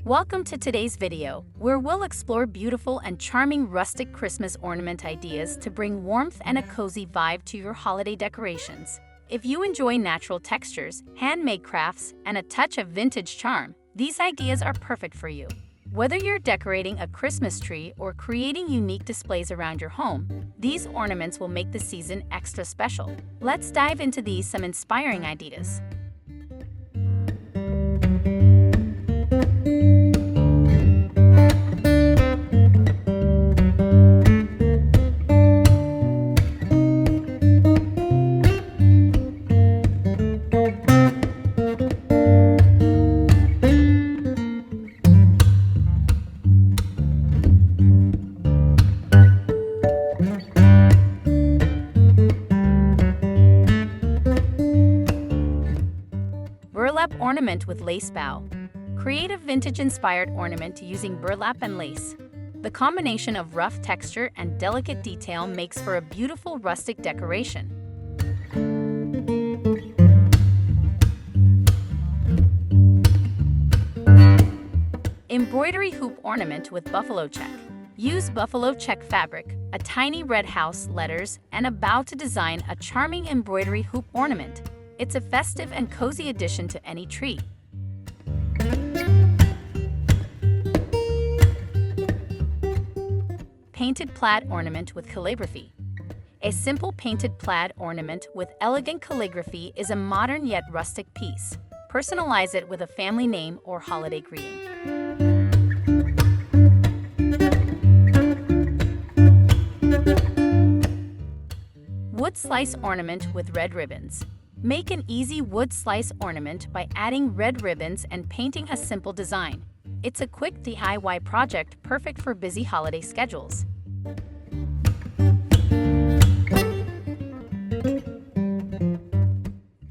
Welcome to today's video, where we'll explore beautiful and charming rustic Christmas ornament ideas to bring warmth and a cozy vibe to your holiday decorations. If you enjoy natural textures, handmade crafts, and a touch of vintage charm, these ideas are perfect for you. Whether you're decorating a Christmas tree or creating unique displays around your home, these ornaments will make the season extra special. Let's dive into some inspiring ideas. Burlap ornament with lace bow. Create a vintage-inspired ornament using burlap and lace. The combination of rough texture and delicate detail makes for a beautiful rustic decoration. Embroidery hoop ornament with buffalo check. Use buffalo check fabric, a tiny red house letters, and a bow to design a charming embroidery hoop ornament. It's a festive and cozy addition to any tree. Painted plaid ornament with calligraphy. A simple painted plaid ornament with elegant calligraphy is a modern yet rustic piece. Personalize it with a family name or holiday greeting. Wood slice ornament with red ribbons. Make an easy wood slice ornament by adding red ribbons and painting a simple design. It's a quick DIY project perfect for busy holiday schedules.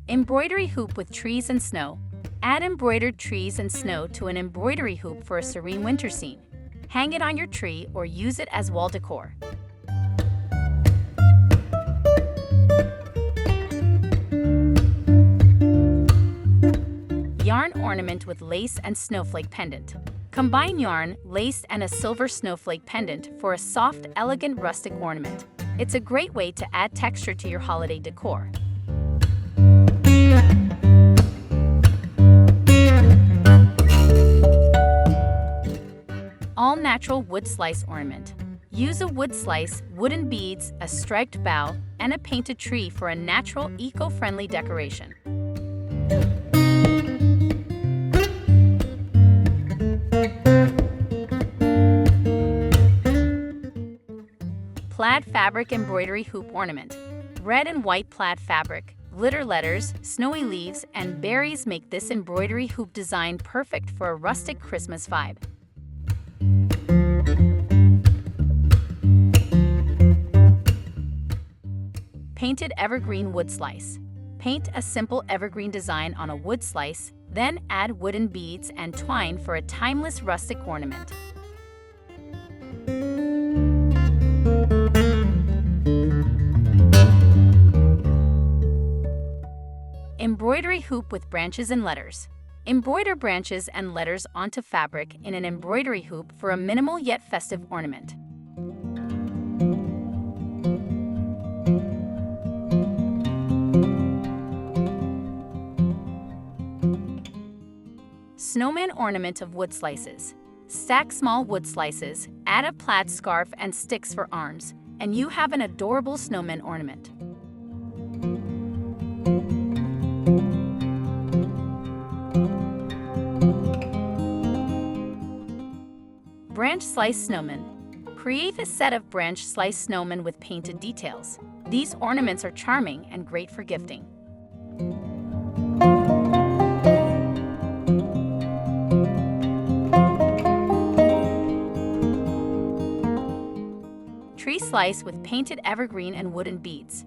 Embroidery hoop with trees and snow. Add embroidered trees and snow to an embroidery hoop for a serene winter scene. Hang it on your tree or use it as wall decor. Yarn ornament with lace and snowflake pendant. Combine yarn, lace, and a silver snowflake pendant for a soft, elegant rustic ornament. It's a great way to add texture to your holiday decor. All-natural wood slice ornament. Use a wood slice, wooden beads, a striped bow, and a painted tree for a natural, eco-friendly decoration. Plaid fabric embroidery hoop ornament. Red and white plaid fabric, glitter letters, snowy leaves, and berries make this embroidery hoop design perfect for a rustic Christmas vibe. Painted evergreen wood slice. Paint a simple evergreen design on a wood slice, then add wooden beads and twine for a timeless rustic ornament. Embroidery hoop with branches and letters. Embroider branches and letters onto fabric in an embroidery hoop for a minimal yet festive ornament. Snowman ornament of wood slices. Stack small wood slices, add a plaid scarf and sticks for arms, and you have an adorable snowman ornament. Branch slice snowman. Create a set of branch slice snowmen with painted details. These ornaments are charming and great for gifting. Tree slice with painted evergreen and wooden beads.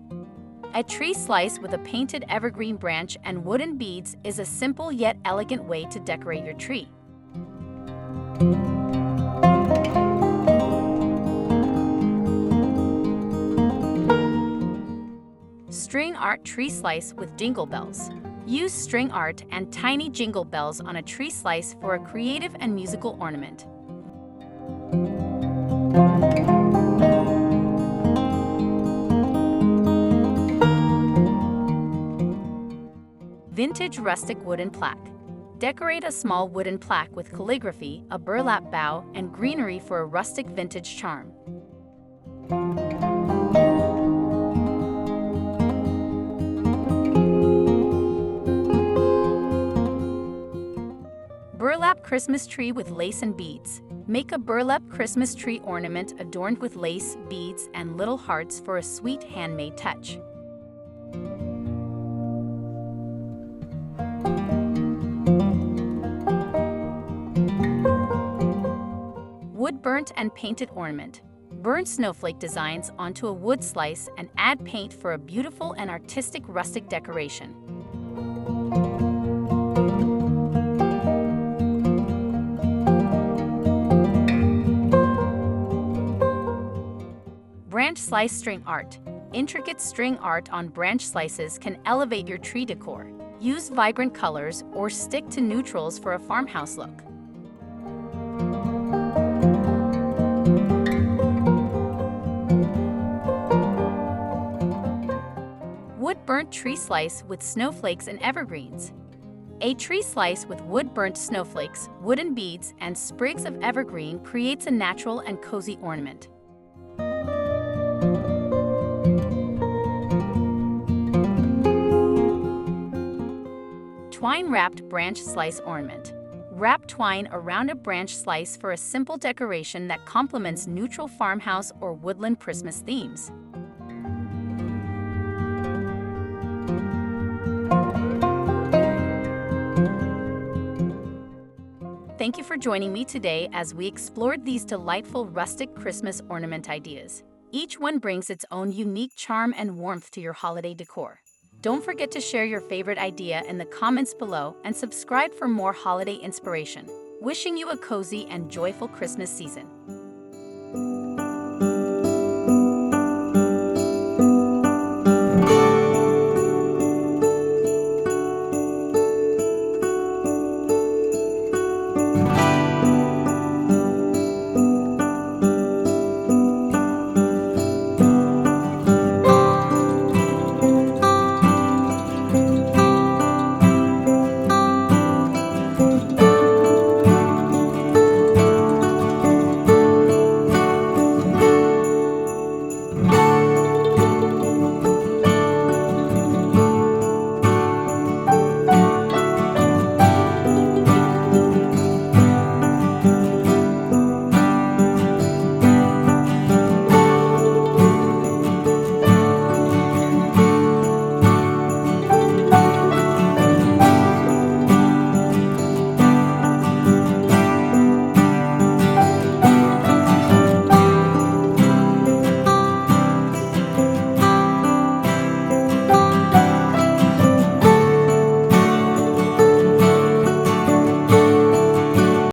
A tree slice with a painted evergreen branch and wooden beads is a simple yet elegant way to decorate your tree. String art tree slice with jingle bells. Use string art and tiny jingle bells on a tree slice for a creative and musical ornament. Vintage rustic wooden plaque. Decorate a small wooden plaque with calligraphy, a burlap bough, and greenery for a rustic vintage charm. Burlap Christmas tree with lace and beads. Make a burlap Christmas tree ornament adorned with lace, beads, and little hearts for a sweet handmade touch. Wood burnt and painted ornament. Burn snowflake designs onto a wood slice and add paint for a beautiful and artistic rustic decoration. Branch slice string art. Intricate string art on branch slices can elevate your tree decor. Use vibrant colors or stick to neutrals for a farmhouse look. Wood burnt tree slice with snowflakes and evergreens. A tree slice with wood burnt snowflakes, wooden beads, and sprigs of evergreen creates a natural and cozy ornament. Twine-wrapped branch slice ornament. Wrap twine around a branch slice for a simple decoration that complements neutral farmhouse or woodland Christmas themes. Thank you for joining me today as we explored these delightful rustic Christmas ornament ideas. Each one brings its own unique charm and warmth to your holiday decor. Don't forget to share your favorite idea in the comments below and subscribe for more holiday inspiration. Wishing you a cozy and joyful Christmas season.